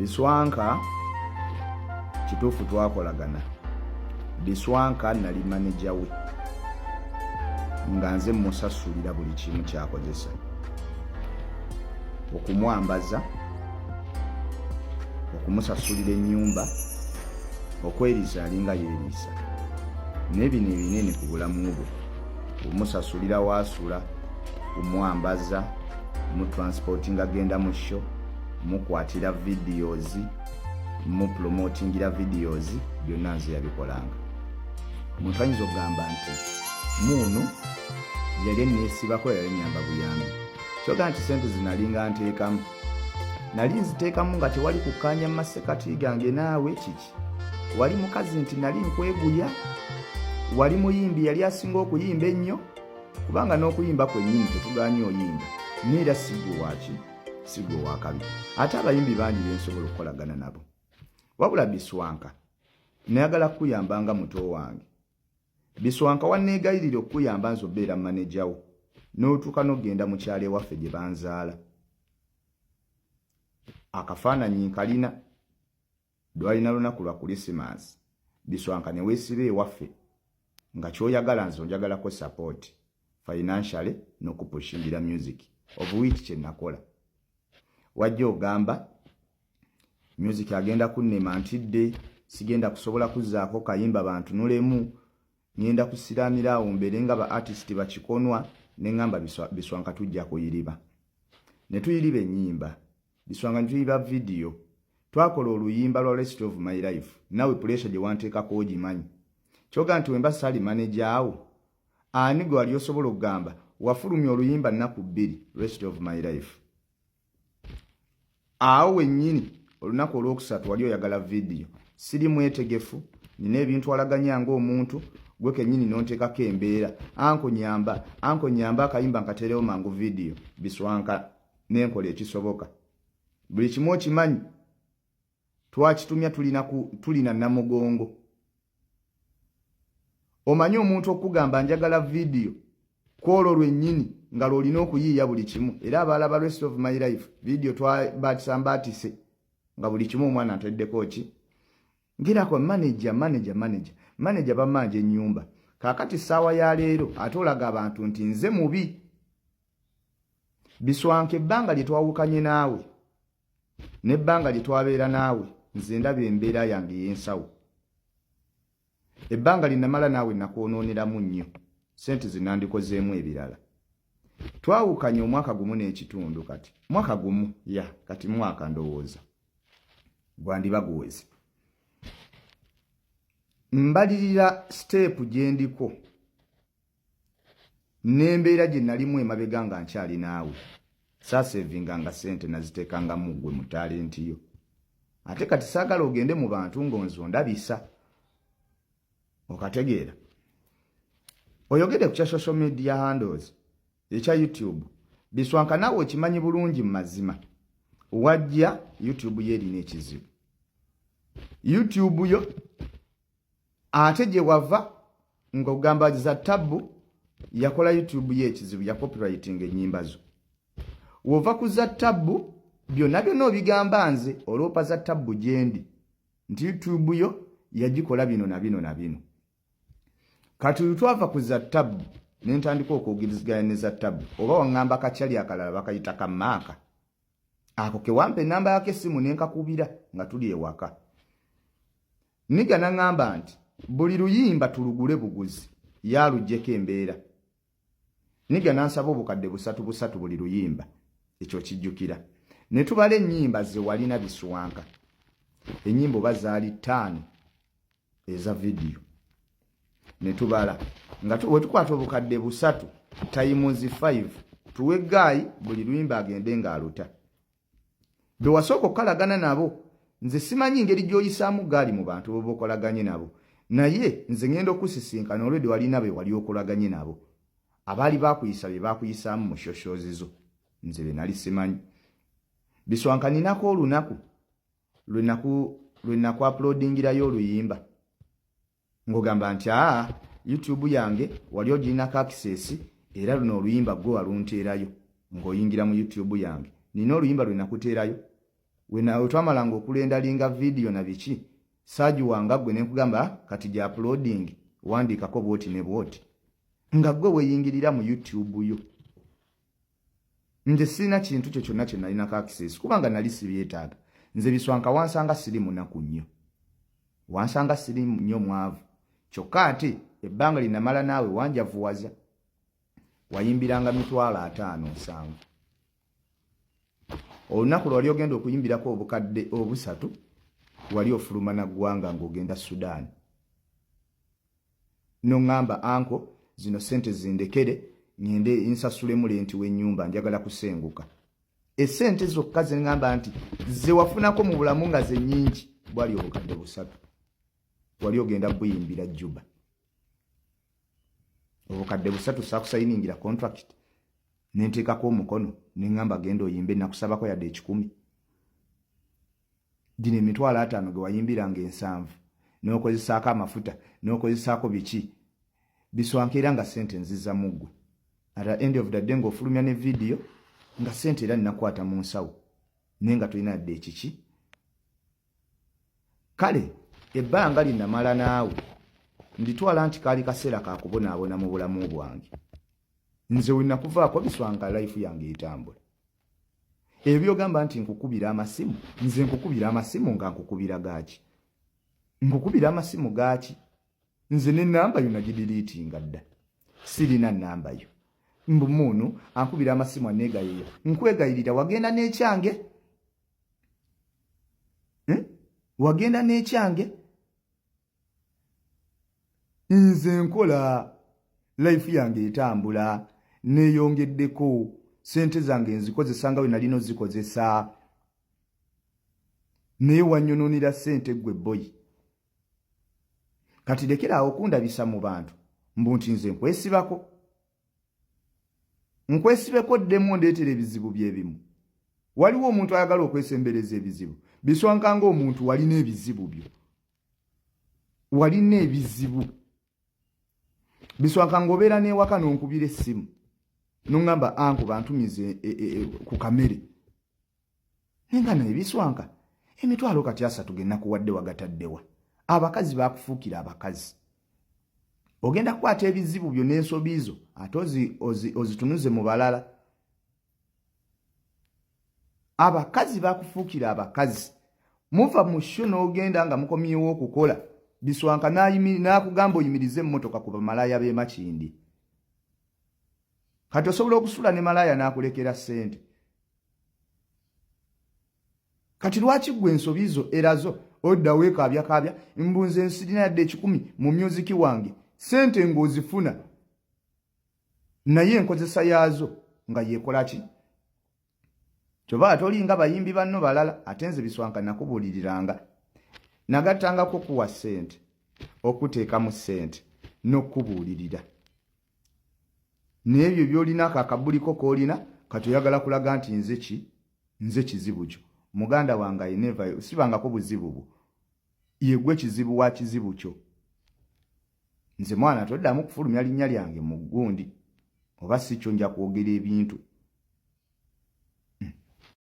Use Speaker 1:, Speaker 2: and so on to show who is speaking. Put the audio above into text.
Speaker 1: Biswanka kituufu twakolagana. Biswanka nali manager we nga nze musasulira buli kimu kyakozesa okumwambaza, okumusasulira ennyumba, okweriisa alinga yeeriisa n'ebino ebinene ku bulamu bwe, okumusasulira waasula, kumwambaza, mutransportinga agenda mu show, mukwatira videos, mupromotingira videos, byonna nze yabikolanga. Omuntu ayinza okugamba nti muno yali neesibako yali nyamba buyambi. Kyoga nti sente zinalinga nteekamu. Nali nziteekamu nga tewali kukkaanya mu masekati gange naawe kiki. Wali mukazi nti nali nkweguya, wali muyimbi yali asinga okuyimba ennyo, kubanga n'okuyimba kwennyini tetuganye oyimba. Neera sigwe waki, sigwe wakabi. Ate abayimbi bangi bensobola okukolagana nabo. Wabula Biswanka nayagala kukuyamba nga muto wange. Biswanka wanneegayirira okukuyamba nze obeera manager wo, n'otuuka n'ogenda mu kyalo ewaffe gye banzaala. Akafaananyi nkalina lwalina lunaku lwa Christmas. Biswanka ne weesiba ewaffe nga ky'oyagala nze onjagalako support financially n'okupushingira music, of which kye nakola. Wajja ogamba music agenda kunnema ntidde, sigenda kusobola kuzzaako kayimba bantu nulemu, ngenda kusiramira awo mbere nga ba artist bakikonwa, ne ngamba Biswanka tujja kuyiriba. Ne tuyiriba ennyimba. Biswanka ntuyiriba video. Twakola oluyimba lwa Rest of My Life. Nawe pressure gye wanteekako ogimanyi. Kyoga nti wemba sali manager awo. Ani gwe wali osobola okugamba wafulumya oluyimba nnaku 2 Rest of My Life. Awo wennyini olunaku olwokusatu wali oyagala video. Siri mwetegefu, nina ebintu alaganya ng'omuntu, gwe kennyini n'onteekako embeera. Anko nyamba akayimba nkaterewo mangu video. Biswanka n'enkola ekisoboka. Buli kimu okimanyi. Twakitumya tulina namugongo. Omanyi omuntu okugamba njagala video kwolwo lwennyini nga lwolina okuyiiya buli kimu. Era abalaba Rest of My Life video twabaatisambaatise nga buli kimu omwana ateddeko ki. Ngirako manager bamanja ennyumba. Kaakati ssaawa ya leero ate olaga abantu nti nze mubi. Biswanka ebbanga lye twawukanye naawe n'ebbanga lye twabeera naawe nze ndaba embeera yange y'ensawo. Ebbanga lye namala naawe nakwonooneramu nnyo, sente zinandikozeemu ebirala. Twawukanye omwaka gumu n'ekitundu kati. Mwaka gumu, kati mwaka ndowooza. Gwandiba guweze. Mbalirira step gye ndiko n'embeera gye nalimu emabega nga nkyali naawe. Saasevinga nga sente naziteekanga mu ggwe mu talenti yo. Ate kati saagala ogende mu bantu ng'onzo ndabisa. Okategeera. Oyogede ku kya social media handles ekya YouTube. Biswanka naawe okimanyi bulungi mu mazima. Wajja YouTube ye erina ekizibu. YouTube yo ate gye wava ng'ogamba za tabu yakola YouTube ye ekizibu ya copywriting ennyimba zo. Wova ku za tabu byonna byonna obigamba nze olwopa za tabu gyendi nti YouTube yo yagikola bino na bino na bino. Kati twava ku za tabu n'entandika okwogeriziganya ne za tabu oba waŋŋamba kakyali akalala bakayita kamaaka. Ako ke wampa ennamba yake essimu ne nkakubira nga tuli ewaka. Niga naŋŋamba nti buli luyimba tulugule buguzi yaluggyeko embeera. Niga nansaba obukadde 3 buli luyimba. Ekyo kijjukira. Ne tubala ennyimba ze walina Biswanka. Ennyimba oba zaali 5 eza video. Ne tubala nga wetukwata obukadde 3 times 5 tuwe gaayi buli luyimba agende ng'aluta. Be wasooka okukalagana nabo nze simanyi ngeri gy'oyisaamu gaali mu bantu boba okolaganye nabo. Naye nze ngenda okusisinkana olwedde walina be wali okolaganye nabo. Abaali baakuyisa be baakuyisaamu mu shoshoozi zo. Nze be nali simanyi. Biswanka ninako olunaku lwe naku uploadingirayo oluyimba. Ngogamba nti YouTube yange wali ogirinako access era luno oluyimba gwe walunteerayo ng'oyingira mu YouTube yange. Nina oluyimba lwe nakuteerayo wena otwamalanga okulenda linga video na biki saji wanga gwe ne kugamba kati ja uploading wandikako bwoti ne bwoti nga gwe weyingirira mu YouTube yo. Nze sina kintu kyo kyonna kye nalina ka access kubanga nali sibyetaaga. Nze Biswanka wansanga siri munaku nnyo. Wansanga siri nnyo mwavu. Kyokka ate ebbanga linamala naawe wanjavuwaza. Wayimbiranga 5,700. Olunaku lwali ogenda okuyimbirako obukadde obusatu wali ofuluma na ggwanga ng'ogenda Sudan. N'oŋŋamba anko zino sente zindekere ngende insasulemu lenti w'ennyumba njagala kusenguka. Esente zokka ze ŋŋamba nti ze wafunako mu bulamu nga ze nnyingi bwali obukadde busatu. Wali ogenda buyimbira Juba. Obukadde busatu saakusayiningira contract. Nenteekako omukono ne ŋŋamba genda oyimbe nakusabako yadde 10. Dino 5,000 ge wayimbiranga 7 n'okozesaako amafuta n'okozesaako biki. Biswanka era nga sente nziza muggwe. At the end of the day ng'ofulumya ne video nga sente era nnakwata mu nsawo naye nga tolina yadde ekiki. Kale ebbanga linamala naawe nditwala nti kaali kaseera ka kubonaabona mu bulamu bwange. Nze we nakuvaako Biswanka life yange etambula. Ebyo gamba nti nkukubira amasimu, nze nkukubira amasimu nga nkukubira gaaki. Nkukubira amasimu gaaki. Nze ne namba yo nagidiliitinga dda. Sirina namba yo. Mbu munu ankubira amasimu aneegayirira. Nkwegayirira wagenda n'ekyange? Wagenda n'ekyange? Nze nkola life yange etambula neeyongeddeko sente zange nzikozesa we nalina ozikozesa. Naye wanyononera sente gwe boy. Kati lekera okundabisa mu bantu mbu nti nze nkwesibako. Nkwesibeko ddemu ondeetera ebizibu byebimu. Waliwo omuntu ayagala okwesembereza ebizibu. Biswanka ng'omuntu walina ebizibu byo. Walina ebizibu. Biswanka ng'obeera n'ewaka n'onkubira essimu. N'oŋŋamba anku bantumize ku kamere. Nenga naye Biswanka 3,000 ge nakuwadde wagataddewa. Abakazi baakufuukira abakazi. Ogenda kukwata ebizibu byo n'ensobi zo ate ozitunuze mu balala. Abakazi baakufuukira abakazi. Muva mu sho n'ogenda nga mukomyewo okukola. Biswanka n'akugamba oyimirize emmotoka ku bamalaya b'e Makindi. Kati osobola okusula ne malaya n'akulekera ssente. Kati lwaki gwe ensobi zo erazo odda weekabyakabya mbunze nsirina yadde 10 mu myuziki wange sente ng'ozifuna naye enkozesa yaazo nga yeekola ki? Kyova tolinga bayimbi banno balala ate nze Biswanka nakubuuliriranga nagattangako kuwa ssente okuteekamu ssente n'okubuulirira. N'ebyo by'olinako akabuliko k'olina kati oyagala kulaga nti nze kizibu kyo. Muganda wange ayineva sibangako buzibu bwo. Yegwe kizibu wa kizibu kyo. Nze mwana toddamu kufulumya linnya lyange mu gundi. Oba si kyo nja kwogera ebintu.